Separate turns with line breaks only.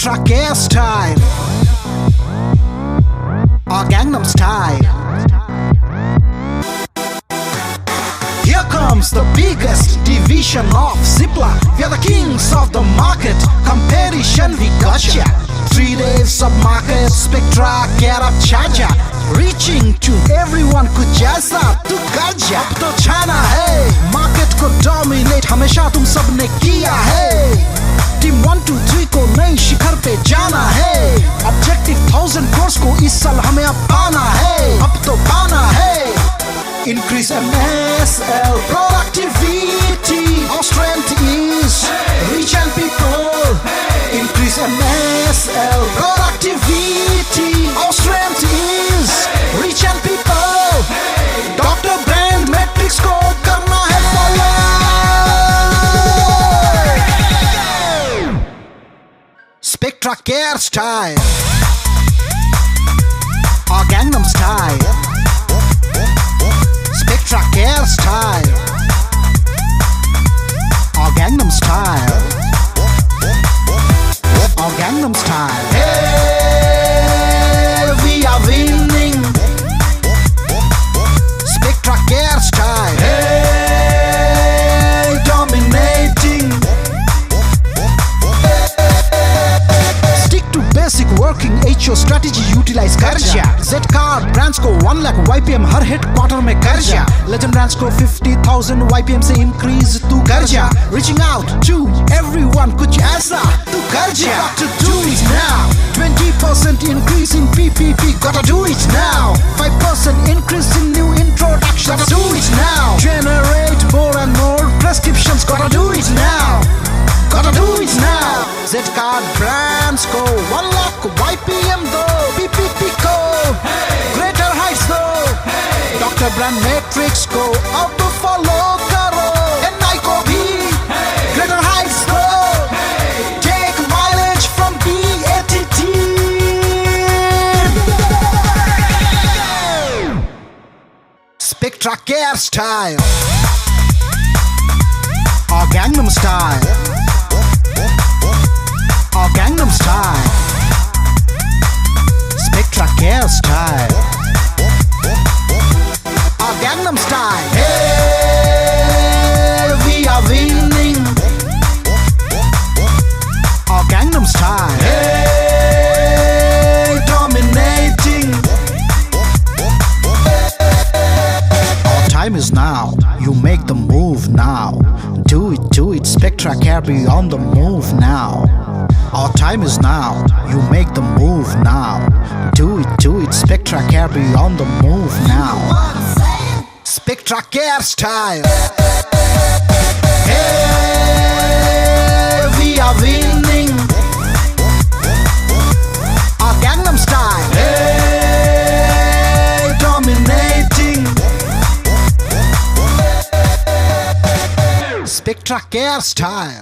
Spectra Care style, or Gangnam style. Here comes the biggest division of Zipla. We are the kings of the market. Competition we gotcha. 3 days of market. Spectra Care up chaja. Reaching to everyone को जैसा तू कर जा. अब तो छाना है. Market को dominate हमेशा तुम सबने किया है. Team 1, 2, 3 को नई शिखर पे जाना है. Objective 1000 crores को इस साल हमें अब पाना है. अब तो पाना है. Increase MSL productivity. Our strength is reach and people. Increase MSL productivity. Our strength is reach and people. Dr. Brand Matrix को करना है follow. Spectra Care style, or Gangnam style. Spectra Care style, or Gangnam style, or Gangnam style. Hey, we are winning. Spectra Care style. Hey, dominating. Stick to basic working HO strategy, utilize कर्जा. Z-Car brands को 1 lakh YPM हर headquarter में कर्जा. Legend brands को 50,000 YPM से increase तू कर्जा. Reaching out to everyone कुछ ऐसा तू कर्जा. Got to do it now. 20% increase in PPP. Gotta do it now. 5% increase in new introductions. Gotta do it now. Generate more and more prescriptions. Gotta do it now. Gotta do it now. Z-Car brands को 1 lakh YPM दो. PPP को greater heights दो. Dr. Brand Matrix को अब follow करो. NI को भी greater heights दो. Take mileage from BATT. Spectra Care style, or Gangnam style, or Gangnam style. Spectra Care style, or Gangnam style. Hey, we are winning. Or Gangnam style. Hey, dominating. Our time is now. You make the move now. Do it. Spectra Care be on the move now. Our time is now. You make the move now. Do it. Spectra Care be on the move now. Spectra Care style. Hey, we are winning. Our Gangnam style. Hey, dominating. Spectra Care style.